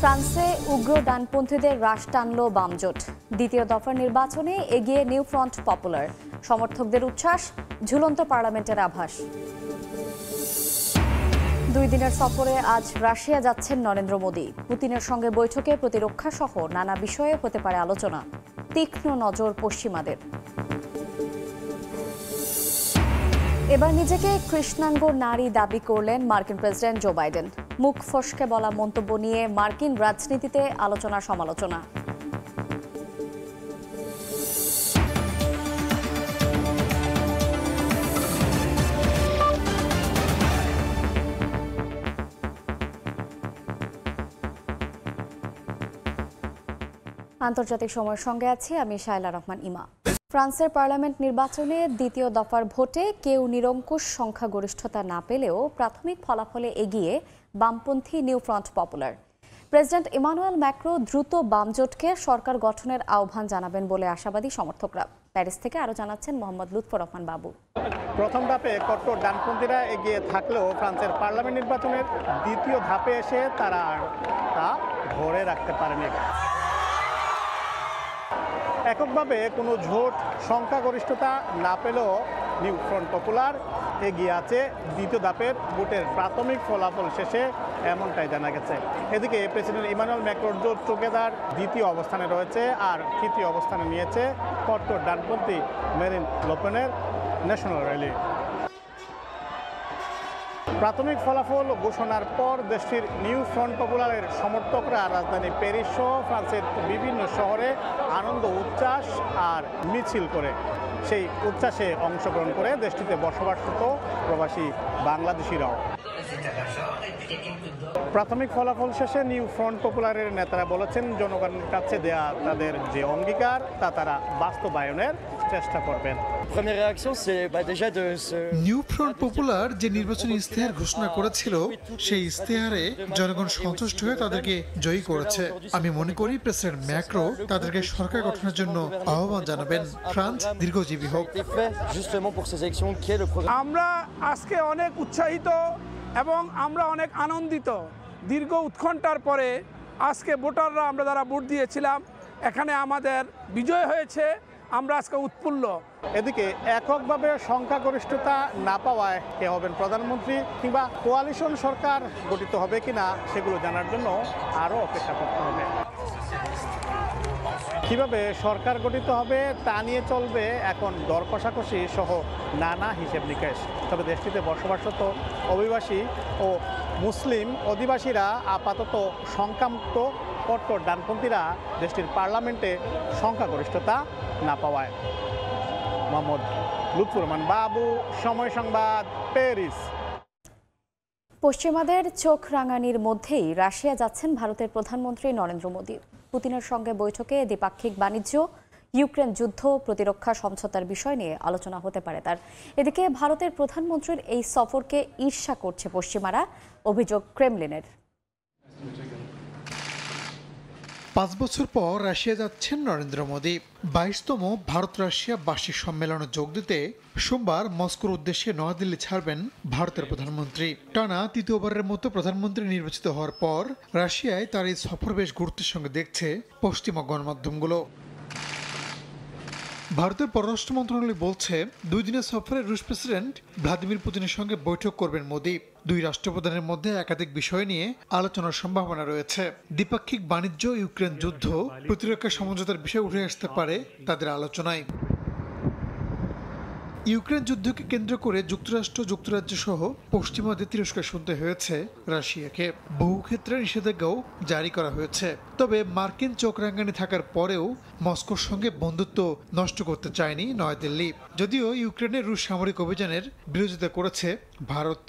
ফ্রান্সে উগ্র ডানপন্থীদের হ্রাস টানল বামজোট। দ্বিতীয় দফার নির্বাচনে এগিয়ে নিউ ফ্রন্ট পপুলার। সমর্থকদের উচ্ছ্বাস, ঝুলন্ত পার্লামেন্টের আভাস। 2 দিনের সফরে আজ রাশিয়া যাচ্ছেন নরেন্দ্র মোদি। পুতিনের সঙ্গে বৈঠকে প্রতিরক্ষা সহ নানা বিষয়ে হতে পারে আলোচনা। তীক্ষ্ণ নজর পশ্চিমাদের। এবার নিজেকে কৃষ্ণাঙ্গ নারী দাবি করলেন মার্কিন প্রেসিডেন্ট জো বাইডেন। মুখ ফসকে বলা মন্তব্য নিয়ে মার্কিন রাজনীতিতে আলোচনা সমালোচনা। আন্তর্জাতিক সময়ের সঙ্গে আছি আমি শায়লা রহমান ইমা। ফ্রান্সের পার্লামেন্ট নির্বাচনে দ্বিতীয় দফার ভোটে কেউ নিরঙ্কুশ সংখ্যাগরিষ্ঠতা না পেলেও প্রাথমিক ফলাফলে এগিয়ে বামপন্থী new front popular. President Emmanuel Macron দ্রুত বামজোটকে সরকার গঠনের আহ্বান জানাবেন বলে আশাবাদী সমর্থকরা। প্যারিস থেকে আরও জানাচ্ছেন মোহাম্মদ লুৎফর রহমান বাবু। প্রথম ধাপে কট্টর ডানপন্থীরা এগিয়ে থাকলেও ফ্রান্সের পার্লামেন্ট নির্বাচনের দ্বিতীয় ধাপে এসে তারা তা ধরে রাখতে পারেনি। এককভাবে কোনো জোট সংখ্যাগরিষ্ঠতা না পেলেও নিউ ফ্রন্ট পপুলার এগিয়ে আছে দ্বিতীয় ধাপের ভোটের প্রাথমিক ফলাফল শেষে, এমনটাই জানা গেছে। এদিকে প্রেসিডেন্ট ইমানুয়েল ম্যাক্রোর জোট টোগেদার দ্বিতীয় অবস্থানে রয়েছে, আর তৃতীয় অবস্থানে নিয়েছে কট্টর ডানপন্থী মেরিন লোপেনের ন্যাশনাল র্যালি। প্রাথমিক ফলাফল ঘোষণার পর দেশটির নিউ ফ্রন্ট পপুলারের সমর্থকরা রাজধানী প্যারিস সহ ফ্রান্সের বিভিন্ন শহরে আনন্দ উচ্ছ্বাস আর মিছিল করে। সেই উচ্ছ্বাসে অংশগ্রহণ করে দেশটিতে বসবাসরত প্রবাসী বাংলাদেশিরাও। প্রাথমিক ফলাফল শেষে নিউ ফ্রন্ট পপুলারের নেতারা বলেছেন, জনগণের কাছে দেয়া তাদের যে অঙ্গীকার তা তারা বাস্তবায়নের চেষ্টা করবেন। নিউ ফ্রন্ট পপুলার যে নির্বাচনী ইস্তেহার ঘোষণা করেছিল, সেই ইস্তেহারে জনগণ সন্তুষ্ট হয়ে তাদেরকে জয়ী করেছে। আমি মনে করি প্রেসিডেন্ট ম্যাক্রো তাদেরকে সরকার গঠনের জন্য আহ্বান জানাবেন। ফ্রান্স দীর্ঘজীবী হোক। আমরা আজকে অনেক উৎসাহিত এবং আমরা অনেক আনন্দিত। দীর্ঘ উৎকণ্ঠার পরে আজকে ভোটাররা আমরা যারা ভোট দিয়েছিলাম, এখানে আমাদের বিজয় হয়েছে। আমরা আজকে উৎফুল্ল। এদিকে এককভাবে সংখ্যাগরিষ্ঠতা না পাওয়ায় কে হবেন প্রধানমন্ত্রী কিংবা কোয়ালিশন সরকার গঠিত হবে কিনা সেগুলো জানার জন্য আরও অপেক্ষা করতে হবে। কিভাবে সরকার গঠিত হবে তা নিয়ে চলবে এখন দর কষাকষি সহ নানা হিসেব নিকেশ। তবে দেশটিতে বসবাসরত অভিবাসী ও মুসলিম অধিবাসীরা আপাতত সংখ্যামুক্ত, কট্টর ডানপন্থীরা দেশটির পার্লামেন্টে সংখ্যাগরিষ্ঠতা না পাওয়ায়। মোহাম্মদ লুৎফর রহমান বাবু, সময় সংবাদ, প্যারিস। পশ্চিমাদের চোখ রাঙানির মধ্যেই রাশিয়া যাচ্ছেন ভারতের প্রধানমন্ত্রী নরেন্দ্র মোদি। পুতিনের সঙ্গে বৈঠকে দ্বিপাক্ষিক বাণিজ্য, ইউক্রেন যুদ্ধ, প্রতিরক্ষা সমঝোতার বিষয় নিয়ে আলোচনা হতে পারে তার। এদিকে ভারতের প্রধানমন্ত্রীর এই সফরকে ঈর্ষা করছে পশ্চিমারা, অভিযোগ ক্রেমলিনের। 5 বছর পর রাশিয়া যাচ্ছেন নরেন্দ্র মোদি। 22তম ভারত রাশিয়া বার্ষিক সম্মেলনে যোগ দিতে সোমবার মস্কোর উদ্দেশ্যে নয়াদিল্লি ছাড়বেন ভারতের প্রধানমন্ত্রী। টানা তৃতীয়বারের মতো প্রধানমন্ত্রী নির্বাচিত হওয়ার পর রাশিয়ায় তার এই সফর বেশ গুরুত্বের সঙ্গে দেখছে পশ্চিমা গণমাধ্যমগুলো। ভারতের পররাষ্ট্র মন্ত্রণালয় বলছে, 2 দিনের সফরে রুশ প্রেসিডেন্ট ভ্লাদিমির পুতিনের সঙ্গে বৈঠক করবেন মোদি। 2 রাষ্ট্রপ্রধানের মধ্যে একাধিক বিষয় নিয়ে আলোচনার সম্ভাবনা রয়েছে। দ্বিপাক্ষিক বাণিজ্য, ইউক্রেন যুদ্ধ, প্রতিরক্ষা সমঝোতার বিষয় উঠে আসতে পারে তাদের আলোচনায়। ইউক্রেন যুদ্ধকে কেন্দ্র করে যুক্তরাষ্ট্র, যুক্তরাজ্য সহ পশ্চিমাদের তিরস্কার শুনতে হয়েছে রাশিয়াকে। বহু ক্ষেত্রে নিষেধাজ্ঞাও জারি করা হয়েছে। তবে মার্কিন চোখ রাঙানি থাকার পরেও মস্কোর সঙ্গে বন্ধুত্ব নষ্ট করতে চায়নি নয়াদিল্লি। যদিও ইউক্রেনের রুশ সামরিক অভিযানের বিরোধিতা করেছে ভারত।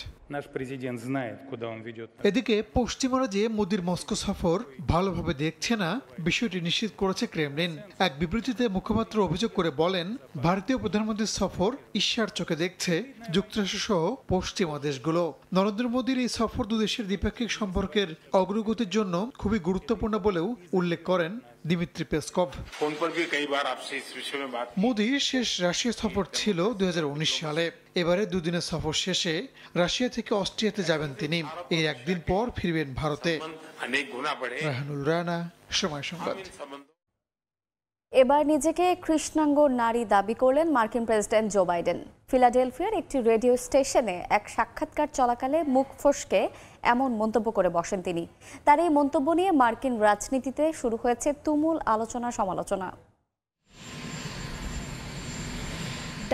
এদিকে পশ্চিমারা যে মোদির মস্কো সফর ভালোভাবে দেখছে না, বিষয়টি নিশ্চিত করেছে ক্রেমলিন। এক বিবৃতিতে মুখপাত্র অভিযোগ করে বলেন, ভারতীয় প্রধানমন্ত্রীর সফর ঈর্ষার চোখে দেখছে যুক্তরাষ্ট্র সহ পশ্চিমা দেশগুলো। নরেন্দ্র মোদির এই সফর 2 দেশের দ্বিপাক্ষিক সম্পর্কের অগ্রগতির জন্য খুবই গুরুত্বপূর্ণ বলেও উল্লেখ করেন দিমিত্রি পেসকভ। মোদির শেষ রাশিয়া সফর ছিল 2019 সালে। এবারে দুদিনের সফর শেষে রাশিয়া থেকে অস্ট্রিয়াতে যাবেন তিনি। এর একদিন পর ফিরবেন ভারতে। রাহানুল রানা, সময় সংবাদ। এবার নিজেকে কৃষ্ণাঙ্গ নারী দাবি করলেন মার্কিন প্রেসিডেন্ট জো বাইডেন। ফিলাডেলফিয়ার একটি রেডিও স্টেশনে এক সাক্ষাৎকার চলাকালে মুখ ফসকে এমন মন্তব্য করে বসেন তিনি। তার এই মন্তব্য নিয়ে মার্কিন রাজনীতিতে শুরু হয়েছে তুমুল আলোচনা সমালোচনা।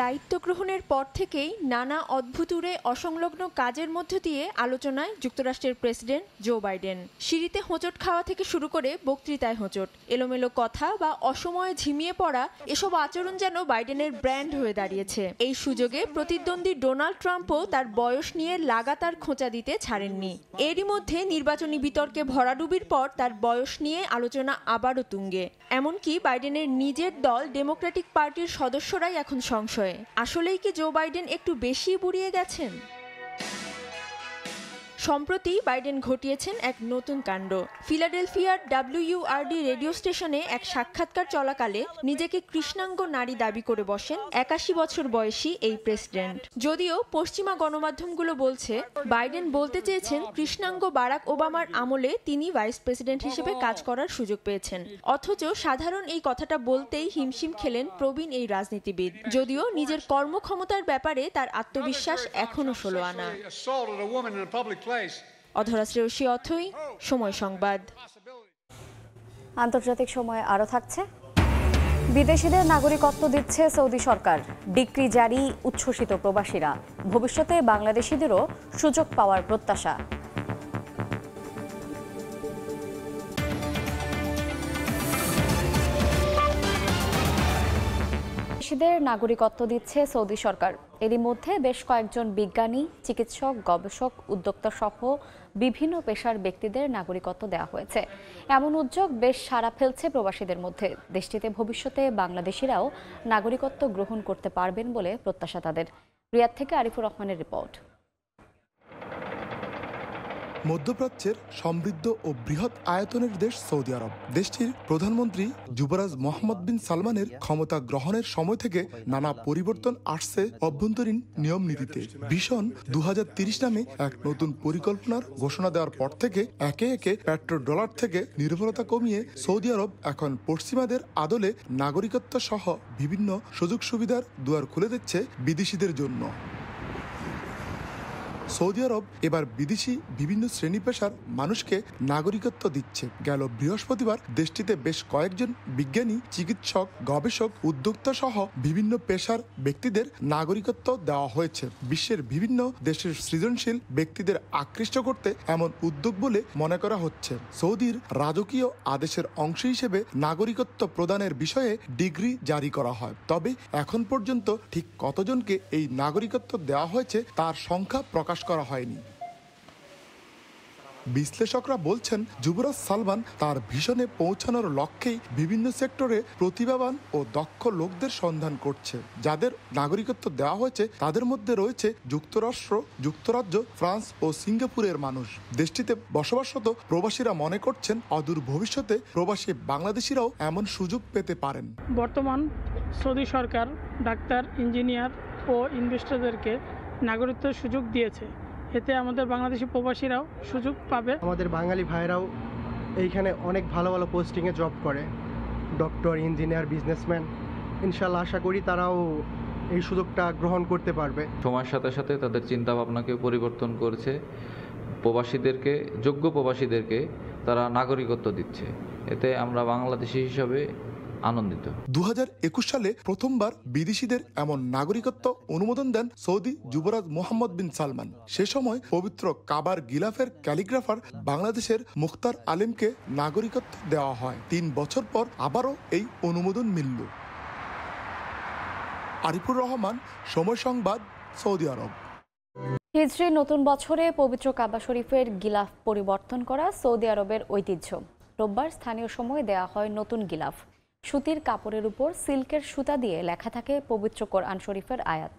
দায়িত্ব গ্রহণের পর থেকেই নানা অদ্ভুতুড়ে অসংলগ্ন কাজের মধ্য দিয়ে আলোচনায় যুক্তরাষ্ট্রের প্রেসিডেন্ট জো বাইডেন। সিঁড়িতে হোঁচট খাওয়া থেকে শুরু করে বক্তৃতায় হোঁচট, এলোমেলো কথা বা অসময়ে ঝিমিয়ে পড়া, এসব আচরণ যেন বাইডেনের ব্র্যান্ড হয়ে দাঁড়িয়েছে। এই সুযোগে প্রতিদ্বন্দ্বী ডোনাল্ড ট্রাম্পও তার বয়স নিয়ে লাগাতার খোঁচা দিতে ছাড়েননি। এরই মধ্যে নির্বাচনী বিতর্কে ভরাডুবির পর তার বয়স নিয়ে আলোচনা আবারও তুঙ্গে। এমনকি বাইডেনের নিজের দল ডেমোক্রেটিক পার্টির সদস্যরাই এখন সংশয়, আসলেই কি জো বাইডেন একটু বেশি বুড়িয়ে গেছেন? সম্প্রতি বাইডেন ঘটিয়েছেন এক নতুন কাণ্ড। ফিলাডেলফিয়ার WURD রেডিও স্টেশনে এক সাক্ষাৎকার চলাকালে নিজেকে কৃষ্ণাঙ্গ নারী দাবি করে বসেন 81 বছর বয়সী এই প্রেসিডেন্ট। যদিও পশ্চিমা গণমাধ্যমগুলো বলছে বাইডেন বলতে চেয়েছেন কৃষ্ণাঙ্গ বারাক ওবামার আমলে তিনি ভাইস প্রেসিডেন্ট হিসেবে কাজ করার সুযোগ পেয়েছেন। অথচ সাধারণ এই কথাটা বলতেই হিমশিম খেলেন প্রবীণ এই রাজনীতিবিদ। যদিও নিজের কর্মক্ষমতার ব্যাপারে তার আত্মবিশ্বাস এখনো 16 আনা। অধরা শ্রেয়সী অথই, সময় সংবাদ। আন্তর্জাতিক সময় আরও থাকছে। বিদেশিদের নাগরিকত্ব দিচ্ছে সৌদি সরকার। ডিক্রি জারি, উচ্ছ্বসিত প্রবাসীরা। ভবিষ্যতে বাংলাদেশিদেরও সুযোগ পাওয়ার প্রত্যাশা। বিদেশিদের নাগরিকত্ব দিচ্ছে সৌদি সরকার। এরই মধ্যে বেশ কয়েকজন বিজ্ঞানী, চিকিৎসক, গবেষক, উদ্যোক্তা সহ বিভিন্ন পেশার ব্যক্তিদের নাগরিকত্ব দেওয়া হয়েছে। এমন উদ্যোগ বেশ সাড়া ফেলছে প্রবাসীদের মধ্যে। দেশটিতে ভবিষ্যতে বাংলাদেশিরাও নাগরিকত্ব গ্রহণ করতে পারবেন বলে প্রত্যাশা তাদের। রিয়াদ থেকে আরিফুর রহমানের রিপোর্ট। মধ্যপ্রাচ্যের সমৃদ্ধ ও বৃহৎ আয়তনের দেশ সৌদি আরব। দেশটির প্রধানমন্ত্রী যুবরাজ মোহাম্মদ বিন সালমানের ক্ষমতা গ্রহণের সময় থেকে নানা পরিবর্তন আসছে অভ্যন্তরীণ নিয়ম নীতিতে। ভিশন 2030 নামে এক নতুন পরিকল্পনার ঘোষণা দেওয়ার পর থেকে একে একে পেট্রোডলার থেকে নির্ভরতা কমিয়ে সৌদি আরব এখন পশ্চিমাদের আদলে নাগরিকত্ব সহ বিভিন্ন সুযোগ সুবিধার দুয়ার খুলে দিচ্ছে বিদেশিদের জন্য। সৌদি আরব এবার বিদেশি বিভিন্ন শ্রেণী পেশার মানুষকে নাগরিকত্ব দিচ্ছে। গেল বৃহস্পতিবার দেশটিতে বেশ কয়েকজন বিজ্ঞানী, চিকিৎসক, গবেষক, উদ্যোক্তা সহ বিভিন্ন পেশার ব্যক্তিদের নাগরিকত্ব দেওয়া হয়েছে। বিশ্বের বিভিন্ন দেশের সৃজনশীল ব্যক্তিদের আকৃষ্ট করতে এমন উদ্যোগ বলে মনে করা হচ্ছে। সৌদির রাজকীয় আদেশের অংশ হিসেবে নাগরিকত্ব প্রদানের বিষয়ে ডিগ্রি জারি করা হয়। তবে এখন পর্যন্ত ঠিক কতজনকে এই নাগরিকত্ব দেওয়া হয়েছে তার সংখ্যা প্রকাশ করা হয়নি। বিশ্লেষকরা বলছেন যুবরাজ সালমান তার ভিশনে পৌঁছানোর লক্ষ্যেই বিভিন্ন সেক্টরে প্রতিভাবান ও দক্ষ লোকদের সন্ধান করছে। যাদের নাগরিকত্ব দেওয়া হয়েছে তাদের মধ্যে রয়েছে যুক্তরাষ্ট্র, যুক্তরাজ্য, ফ্রান্স ও সিঙ্গাপুরের মানুষ। দেশটিতে বসবাসরত প্রবাসীরা মনে করছেন অদূর ভবিষ্যতে প্রবাসী বাংলাদেশিরাও এমন সুযোগ পেতে পারেন। বর্তমান সৌদি সরকার ডাক্তার, ইঞ্জিনিয়ার ও ইনভেস্টরদেরকে নাগরিকত্বের সুযোগ দিয়েছে। এতে আমাদের বাংলাদেশি প্রবাসীরাও সুযোগ পাবে। আমাদের বাঙালি ভাইরাও এইখানে অনেক ভালো ভালো পোস্টিংয়ে জব করে, ডক্টর, ইঞ্জিনিয়ার, বিজনেসম্যান। ইনশাল্লাহ আশা করি তারাও এই সুযোগটা গ্রহণ করতে পারবে। সময়ের সাথে সাথে তাদের চিন্তা ভাবনাকে পরিবর্তন করেছে। প্রবাসীদেরকে, যোগ্য প্রবাসীদেরকে তারা নাগরিকত্ব দিচ্ছে। এতে আমরা বাংলাদেশি হিসাবে আনন্দিত। 2021 সালে প্রথমবার বিদেশিদের এমন নাগরিকত্ব অনুমোদন দেন সৌদি যুবরাজ মোহাম্মদ বিন সালমান। সে সময় পবিত্র কাবার গিলাফের ক্যালিগ্রাফার বাংলাদেশের মুখতার আলিমকে নাগরিকত্ব দেওয়া হয়। 3 বছর পর আবারও এই অনুমোদন মিলল। আরিফুর রহমান, সময় সংবাদ, সৌদি আরব। হিজরি নতুন বছরে পবিত্র কাবা শরীফের গিলাফ পরিবর্তন করা সৌদি আরবের ঐতিহ্য। রোববার স্থানীয় সময়ে দেয়া হয় নতুন গিলাফ। সুতির কাপড়ের উপর সিল্কের সুতা দিয়ে লেখা থাকে পবিত্র কোরআন শরীফের আয়াত।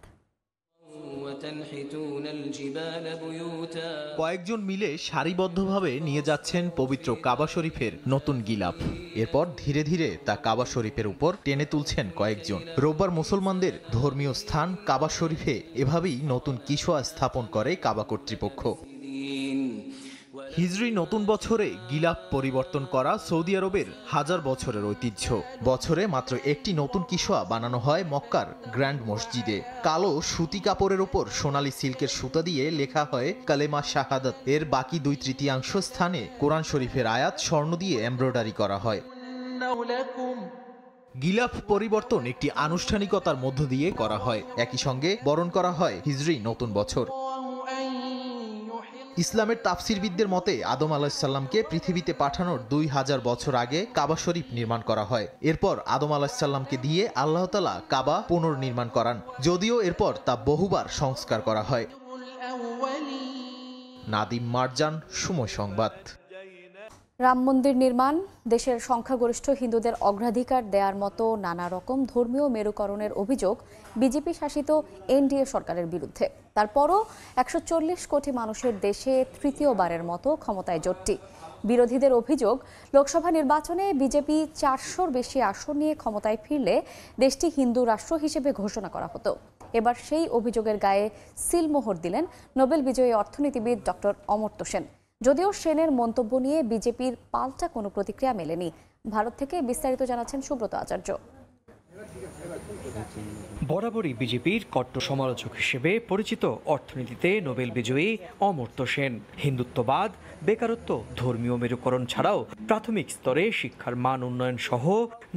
কয়েকজন মিলে সারিবদ্ধভাবে নিয়ে যাচ্ছেন পবিত্র কাবা শরীফের নতুন গিলাফ। এরপর ধীরে ধীরে তা কাবা শরীফের উপর টেনে তুলছেন কয়েকজন। রোববার মুসলমানদের ধর্মীয় স্থান কাবা শরীফে এভাবেই নতুন কিসোয়া স্থাপন করে কাবা কর্তৃপক্ষ। হিজরি নতুন বছরে গিলাফ পরিবর্তন করা সৌদি আরবের হাজার বছরের ঐতিহ্য। বছরে মাত্র একটি নতুন কিসোয়া বানানো হয় মক্কার গ্র্যান্ড মসজিদে। কালো সুতি কাপড়ের ওপর সোনালী সিল্কের সুতা দিয়ে লেখা হয় কালেমা শাহাদাত। এর বাকি 2/3 স্থানে কোরআন শরীফের আয়াত স্বর্ণ দিয়ে এমব্রয়ডারি করা হয়। গিলাফ পরিবর্তন একটি আনুষ্ঠানিকতার মধ্য দিয়ে করা হয়। একই সঙ্গে বরণ করা হয় হিজরি নতুন বছর। ইসলামের তাফসিরবিদদের মতে আদম আলাহিসাল্লামকে পৃথিবীতে পাঠানোর 2000 বছর আগে কাবা শরীফ নির্মাণ করা হয়। এরপর আদম আলাহিসাল্লামকে দিয়ে আল্লাহ তাআলা কাবা পুনর্নির্মাণ করান, যদিও এরপর তা বহুবার সংস্কার করা হয়। নাদিম মারজান, সময় সংবাদ। রাম মন্দির নির্মাণ, দেশের সংখ্যাগরিষ্ঠ হিন্দুদের অগ্রাধিকার দেওয়ার মতো নানা রকম ধর্মীয় মেরুকরণের অভিযোগ বিজেপি শাসিত এনডিএ সরকারের বিরুদ্ধে। তারপরও 140 কোটি মানুষের দেশে তৃতীয়বারের মতো ক্ষমতায় জোটটি। বিরোধীদের অভিযোগ, লোকসভা নির্বাচনে বিজেপি 400-র বেশি আসন নিয়ে ক্ষমতায় ফিরলে দেশটি হিন্দু রাষ্ট্র হিসেবে ঘোষণা করা হতো। এবার সেই অভিযোগের গায়ে সিলমোহর দিলেন নোবেল বিজয়ী অর্থনীতিবিদ ডক্টর অমর্ত্য সেন। যদিও সেনের মন্তব্য নিয়ে বিজেপির পাল্টা কোনো প্রতিক্রিয়া মেলেনি। ভারত থেকে বিস্তারিত জানাচ্ছেন সুব্রত আচার্য। বরাবরই বিজেপির কট্টর সমালোচক হিসেবে পরিচিত অর্থনীতিতে নোবেল বিজয়ী অমর্ত্য সেন হিন্দুত্ববাদ, বেকারত্ব, ধর্মীয় মেরুকরণ ছাড়াও প্রাথমিক স্তরে শিক্ষার মান উন্নয়ন সহ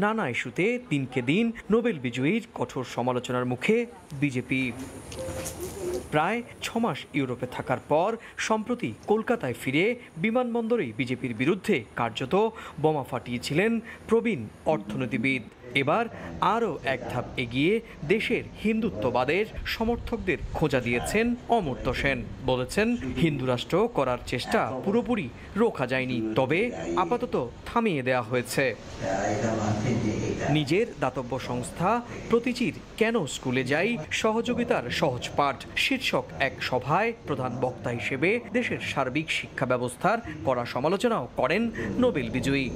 নানা ইস্যুতে দিনকে দিন নোবেল বিজয়ীর কঠোর সমালোচনার মুখে বিজেপি। প্রায় 6 মাস ইউরোপে থাকার পর সম্প্রতি কলকাতায় ফিরে বিমানবন্দরেই বিজেপির বিরুদ্ধে কার্যত বোমা ফাটিয়েছিলেন প্রবীণ অর্থনীতিবিদ। এবার আরও এক ধাপ এগিয়ে দেশের হিন্দুত্ববাদের সমর্থকদের খোঁজা দিয়েছেন অমর্ত্য সেন। বলেছেন, হিন্দু রাষ্ট্র করার চেষ্টা পুরোপুরি রোখা যায়নি, তবে আপাতত থামিয়ে দেওয়া হয়েছে। নিজের দাতব্য সংস্থা প্রতিচির কেন স্কুলে যাই সহযোগিতার সহজ পাঠ শীর্ষক এক সভায় প্রধান বক্তা হিসেবে দেশের সার্বিক শিক্ষা ব্যবস্থার কড়া সমালোচনাও করেন নোবেল বিজয়ী।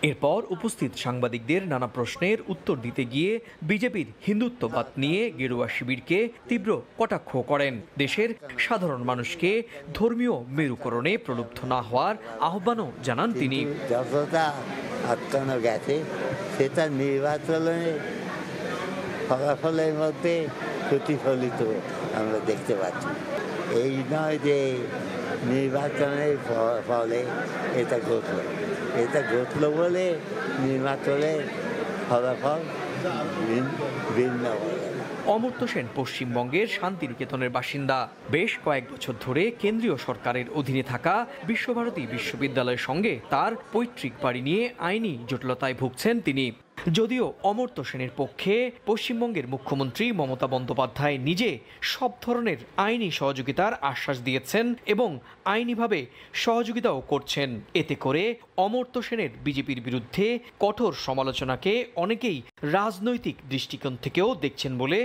এরপর উপস্থিত সাংবাদিকদের নানা প্রশ্নের উত্তর দিতে গিয়ে বিজেপির হিন্দুত্ববাদ নিয়ে গেরুয়া শিবিরকে তীব্র কটাক্ষ করেন। দেশের সাধারণ মানুষকে ধর্মীয় মেরুকরণে প্রলুব্ধ না হওয়ার আহ্বানও জানান তিনি। সেটা নির্বাচনে ফলাফলের মধ্যে প্রতিফলিত আমরা দেখতে পাচ্ছি। এই নয় যে নির্বাচনের ফলে এটা ঘটলো বলে নির্বাচনের ফলাফল ভিন্ন হয়ে গেল। অমর্ত্য সেন পশ্চিমবঙ্গের শান্তিনিকেতনের বাসিন্দা। বেশ কয়েক বছর ধরে কেন্দ্রীয় সরকারের অধীনে থাকা বিশ্বভারতী বিশ্ববিদ্যালয়ের সঙ্গে তার পৈতৃক বাড়ি নিয়ে আইনি জটিলতায় ভুগছেন তিনি। যদিও অমর্ত্য সেনের পক্ষে পশ্চিমবঙ্গের মুখ্যমন্ত্রী মমতা বন্দ্যোপাধ্যায় নিজে সব ধরনের আইনি সহযোগিতার আশ্বাস দিয়েছেন এবং আইনিভাবে সহযোগিতাও করছেন। এতে করে অমর্ত্য সেনের বিজেপির বিরুদ্ধে কঠোর সমালোচনাকে অনেকেই রাজনৈতিক দৃষ্টিকোণ থেকেও দেখছেন বলে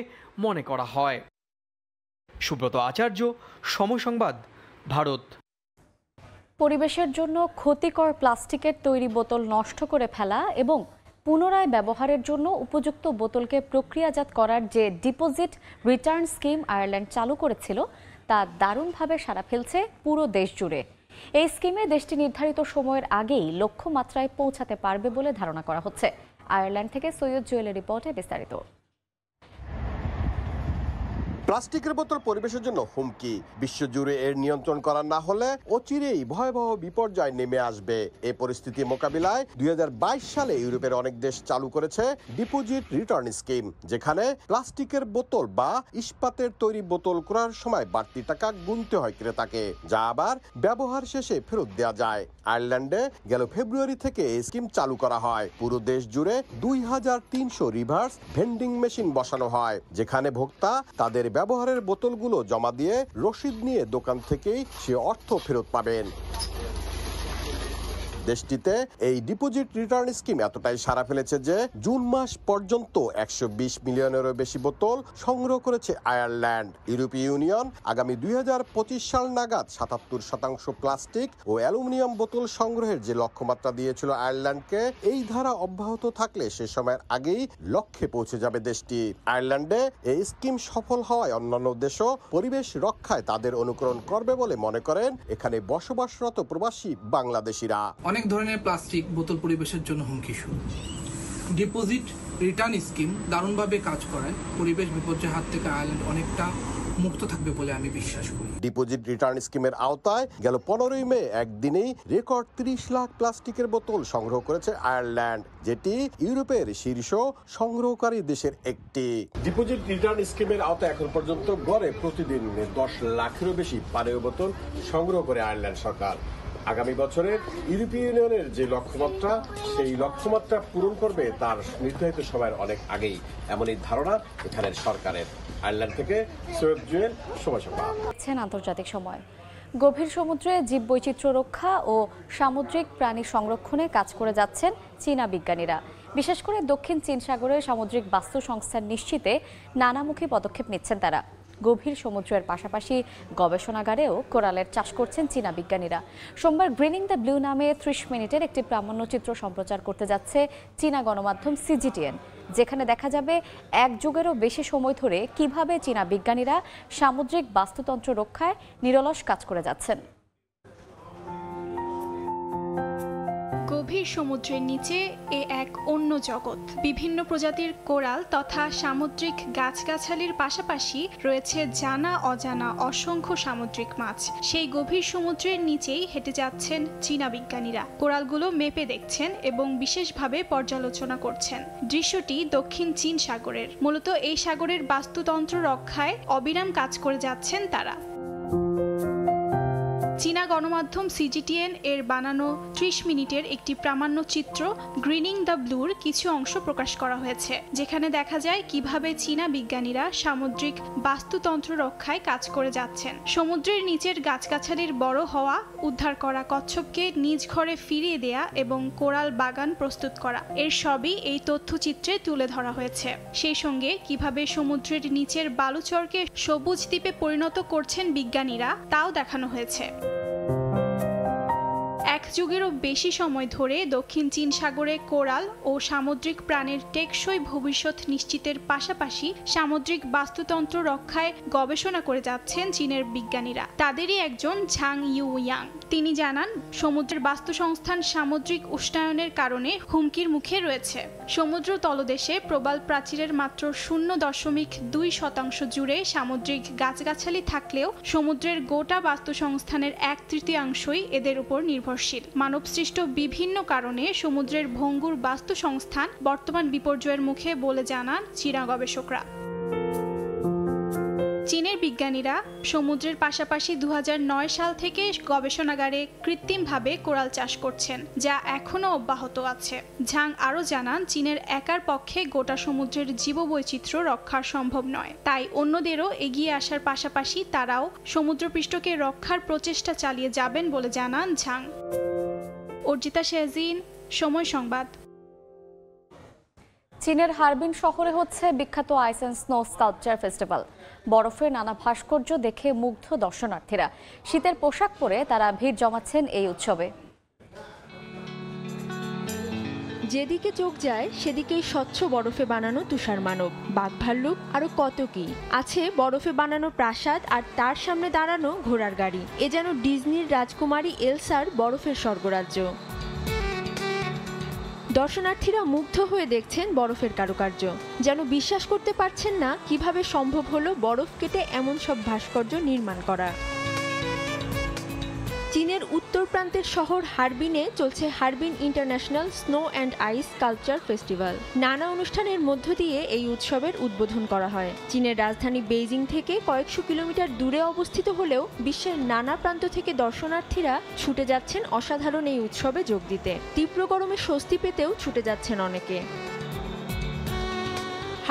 মনে করা হয়। সুব্রত আচার্য, সময় সংবাদ, ভারত। পরিবেশের জন্য ক্ষতিকর প্লাস্টিকের তৈরি বোতল নষ্ট করে ফেলা এবং পুনরায় ব্যবহারের জন্য উপযুক্ত বোতলকে প্রক্রিয়াজাত করার যে ডিপোজিট রিটার্ন স্কিম আয়ারল্যান্ড চালু করেছিল, তা দারুণভাবে সাড়া ফেলছে পুরো দেশ জুড়ে। এই স্কিমে দেশটি নির্ধারিত সময়ের আগেই লক্ষ্যমাত্রায় পৌঁছাতে পারবে বলে ধারণা করা হচ্ছে। আয়ারল্যান্ড থেকে সৈয়দ জুয়েলের রিপোর্টে বিস্তারিত। প্লাস্টিকের বোতল পরিবেশের জন্য হুমকি। বিশ্বজুড়ে এর নিয়ন্ত্রণ করা না হলে অচিরেই ভয়াবহ বিপর্যয় নেমে আসবে। এই পরিস্থিতি মোকাবিলায় 2022 সালে ইউরোপের অনেক দেশ চালু করেছে ডিপোজিট রিটার্ন স্কিম, যেখানে প্লাস্টিকের বোতল বা ইস্পাতের তৈরি বোতল ক্রয়ের সময় বাড়তি টাকা গুনতে হয় ক্রেতাকে, যা আবার ব্যবহার শেষে ফেরত দেওয়া যায়। আয়ারল্যান্ডে গেল ফেব্রুয়ারি থেকে এই স্কিম চালু করা হয়। পুরো দেশ জুড়ে 2300 রিভার্স ভেন্ডিং মেশিন বসানো হয়, যেখানে ভোক্তা তাদের ব্যবহারের বোতলগুলো জমা দিয়ে রসিদ নিয়ে দোকান থেকেই সে অর্থ ফেরত পাবেন। দেশটিতে এই ডিপোজিট রিটার্ন স্কিম এতটাই সাড়া ফেলেছে যে জুন মাস পর্যন্ত 120 মিলিয়নেরও বেশি বোতল সংগ্রহ করেছে আয়ারল্যান্ড। ইউরোপীয় ইউনিয়ন আগামী 2025 সাল নাগাদ 77% প্লাস্টিক ও অ্যালুমিনিয়াম বোতল সংগ্রহের যে লক্ষ্যমাত্রা দিয়েছিল আয়ারল্যান্ডকে, এই ধারা অব্যাহত থাকলে সে সময়ের আগেই লক্ষ্যে পৌঁছে যাবে দেশটি। আয়ারল্যান্ডে এই স্কিম সফল হওয়ায় অন্যান্য দেশও পরিবেশ রক্ষায় তাদের অনুকরণ করবে বলে মনে করেন এখানে বসবাসরত প্রবাসী বাংলাদেশিরা। অনেক ধরনের প্লাস্টিক বোতল পরিবেশের জন্য হুমকি শুরু। ডিপোজিট রিটার্ন স্কিম দারুণভাবে কাজ করায় পরিবেশ বিপর্যয়ের হাত থেকে আয়ারল্যান্ড অনেকটা মুক্ত থাকবে বলে আমি বিশ্বাস করি। ডিপোজিট রিটার্ন স্কিমের আওতায় গেল 15 মে একদিনেই রেকর্ড 30 লাখ প্লাস্টিকের বোতল সংগ্রহ করেছে আয়ারল্যান্ড, যেটি ইউরোপের শীর্ষ সংগ্রহকারী দেশের একটি। ডিপোজিট রিটার্ন স্কিমের আওতায় এখন পর্যন্ত গড়ে প্রতিদিন 10 লাখেরও বেশি পানীয় বোতল সংগ্রহ করে আয়ারল্যান্ড সরকার। আগামী বছরের ইউরোপীয় ইউনিয়নের যে লক্ষ্যমাত্রা, সেই লক্ষ্যমাত্রা পূরণ করবে তার নির্ধারিত সময়ের অনেক আগেই, এমনই ধারণা এখানের সরকারের। আয়ারল্যান্ড থেকে সৈয়দ জুয়েল, সময় সংবাদ। আন্তর্জাতিক সময়। গভীর সমুদ্রে জীববৈচিত্র্য রক্ষা ও সামুদ্রিক প্রাণী সংরক্ষণে কাজ করে যাচ্ছেন চীনা বিজ্ঞানীরা। বিশেষ করে দক্ষিণ চীন সাগরের সামুদ্রিক বাস্তু সংস্থান নিশ্চিতে নানামুখী পদক্ষেপ নিচ্ছেন তারা। গভীর সমুদ্রের পাশাপাশি গবেষণাগারেও কোরালের চাষ করছেন চীনা বিজ্ঞানীরা। সোমবার গ্রিনিং দ্য ব্লু নামে 30 মিনিটের একটি প্রামাণ্যচিত্র সম্প্রচার করতে যাচ্ছে চীনা গণমাধ্যম CGTN, যেখানে দেখা যাবে এক যুগেরও বেশি সময় ধরে কিভাবে চীনা বিজ্ঞানীরা সামুদ্রিক বাস্তুতন্ত্র রক্ষায় নিরলস কাজ করে যাচ্ছেন। গভীর সমুদ্রের নিচে এক অন্য জগৎ। বিভিন্ন প্রজাতির কোরাল তথা সামুদ্রিক গাছগাছালির পাশাপাশি রয়েছে জানা অজানা অসংখ্য সামুদ্রিক মাছ। সেই গভীর সমুদ্রের নিচেই হেঁটে যাচ্ছেন চীনা বিজ্ঞানীরা। কোরালগুলো মেপে দেখছেন এবং বিশেষভাবে পর্যালোচনা করছেন। দৃশ্যটি দক্ষিণ চীন সাগরের। মূলত এই সাগরের বাস্তুতন্ত্র রক্ষায় অবিরাম কাজ করে যাচ্ছেন তারা। চীনা গণমাধ্যম CGTN এর বানানো 30 মিনিটের একটি প্রামাণ্যচিত্র গ্রিনিং দ্য ব্লুর কিছু অংশ প্রকাশ করা হয়েছে, যেখানে দেখা যায় কিভাবে চীনা বিজ্ঞানীরা সামুদ্রিক বাস্তুতন্ত্র রক্ষায় কাজ করে যাচ্ছেন। সমুদ্রের নিচের গাছগাছালির বড় হওয়া, উদ্ধার করা কচ্ছপকে নিজ ঘরে ফিরিয়ে দেয়া এবং কোরাল বাগান প্রস্তুত করা, এর সবই এই তথ্যচিত্রে তুলে ধরা হয়েছে। সেই সঙ্গে কিভাবে সমুদ্রের নিচের বালুচরকে সবুজ দ্বীপে পরিণত করছেন বিজ্ঞানীরা, তাও দেখানো হয়েছে। এক যুগেরও বেশি সময় ধরে দক্ষিণ চীন সাগরে কোরাল ও সামুদ্রিক প্রাণীর টেকসই ভবিষ্যৎ নিশ্চিতের পাশাপাশি সামুদ্রিক বাস্তুতন্ত্র রক্ষায় গবেষণা করে যাচ্ছেন চীনের বিজ্ঞানীরা। তাদেরই একজন ঝাং ইউয়াং। তিনি জানান, সমুদ্রের বাস্তুসংস্থান সামুদ্রিক উষ্ণায়নের কারণে হুমকির মুখে রয়েছে। সমুদ্র তলদেশে প্রবাল প্রাচীরের মাত্র 0.2% জুড়ে সামুদ্রিক গাছগাছালি থাকলেও সমুদ্রের গোটা বাস্তুসংস্থানের 1/3 এদের উপর নির্ভরশীল। মানবসৃষ্ট বিভিন্ন কারণে সমুদ্রের ভঙ্গুর বাস্তুসংস্থান বর্তমান বিপর্যয়ের মুখে বলে জানান চীনা গবেষকরা। চীনের বিজ্ঞানীরা সমুদ্রের পাশাপাশি 2009 সাল থেকে গবেষণাগারে কৃত্রিমভাবে কোরাল চাষ করছেন, যা এখনও অব্যাহত আছে। ঝাং আরও জানান, চীনের একার পক্ষে গোটা সমুদ্রের জীববৈচিত্র্য রক্ষা সম্ভব নয়, তাই অন্যদেরও এগিয়ে আসার পাশাপাশি তারাও সমুদ্রপৃষ্ঠকে রক্ষার প্রচেষ্টা চালিয়ে যাবেন বলে জানান ঝাং। অর্জিতা শেহজিন, সময় সংবাদ। চীনের হারবিন শহরে হচ্ছে বিখ্যাত আইস অ্যান্ড স্নো স্কাল্পচার ফেস্টিভ্যাল। বরফের নানা ভাস্কর্য দেখে মুগ্ধ দর্শনার্থীরা। শীতের পোশাক পরে তারা ভিড় জমাচ্ছেন এই উৎসবে। যেদিকে চোখ যায় সেদিকেই স্বচ্ছ বরফে বানানো তুষার মানব, বাঘ ভাল্লুক, আরো কত কি আছে। বরফে বানানো প্রাসাদ আর তার সামনে দাঁড়ানো ঘোড়ার গাড়ি, এ যেন ডিজনির রাজকুমারী এলসার বরফের স্বর্গরাজ্য। দর্শনার্থীরা মুগ্ধ হয়ে দেখছেন বরফের কারুকার্য, যেন বিশ্বাস করতে পারছেন না কিভাবে সম্ভব হলো বরফ কেটে এমন সব ভাস্কর্য নির্মাণ করা। চীনের উত্তর প্রান্তের শহর হারবিনে চলছে Harbin International Snow and Ice Culture Festival. নানা অনুষ্ঠানের মধ্য দিয়ে এই উৎসবের উদ্বোধন করা হয়। চীনের রাজধানী বেইজিং থেকে কয়েকশো কিলোমিটার দূরে অবস্থিত হলেও বিশ্বের নানা প্রান্ত থেকে দর্শনার্থীরা ছুটে যাচ্ছেন অসাধারণ এই উৎসবে যোগ দিতে। তীব্র গরমে স্বস্তি পেতেও ছুটে যাচ্ছেন অনেকে।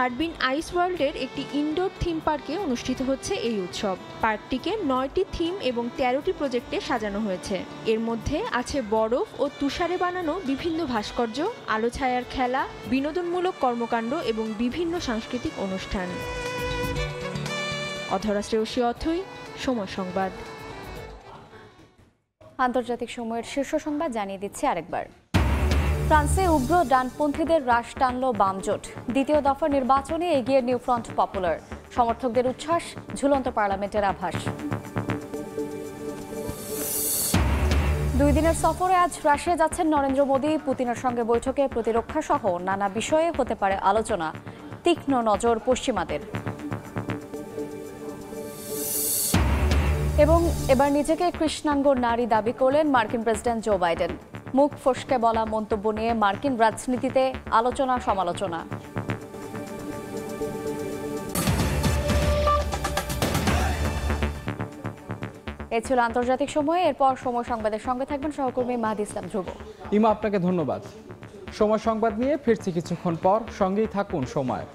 হারবিন আইস ওয়ার্ল্ডের একটি ইনডোর থিম পার্কে অনুষ্ঠিত হচ্ছে এই উৎসব। পার্কটিকে 9টি থিম এবং 13টি প্রজেক্টে সাজানো হয়েছে। এর মধ্যে আছে বরফ ও তুষারে বানানো বিভিন্ন ভাস্কর্য, আলো ছায়ার খেলা, বিনোদনমূলক কর্মকাণ্ড এবং বিভিন্ন সাংস্কৃতিক অনুষ্ঠান। অধরা শ্রেয়সী অথই, সময় সংবাদ। আন্তর্জাতিক সময়ের শীর্ষ সংবাদ জানিয়ে দিচ্ছে আরেকবার। ফ্রান্সে উগ্র ডানপন্থীদের রাশ টানল বাম জোট। দ্বিতীয় দফার নির্বাচনে এগিয়ে নিউ ফ্রন্ট পপুলার। সমর্থকদের উচ্ছ্বাস, ঝুলন্ত পার্লামেন্টের আভাস। 2 দিনের সফরে আজ রাশিয়া যাচ্ছেন নরেন্দ্র মোদী। পুতিনের সঙ্গে বৈঠকে প্রতিরক্ষা সহ নানা বিষয়ে হতে পারে আলোচনা। তীক্ষ্ণ নজর পশ্চিমাদের। এবং এবার নিজেকে কৃষ্ণাঙ্গ নারী দাবি করলেন মার্কিন প্রেসিডেন্ট জো বাইডেন। মুখ ফসকে বলা মন্তব্য নিয়ে মার্কিন রাজনীতিতে আলোচনা সমালোচনা। এ ছিল আন্তর্জাতিক সময়। এরপর সময় সংবাদের সঙ্গে থাকবেন সহকর্মী মাহদি ইসলাম ধ্রুব। ইমা, আপনাকে ধন্যবাদ। সময় সংবাদ নিয়ে ফিরছি কিছুক্ষণ পর, সঙ্গেই থাকুন সময়।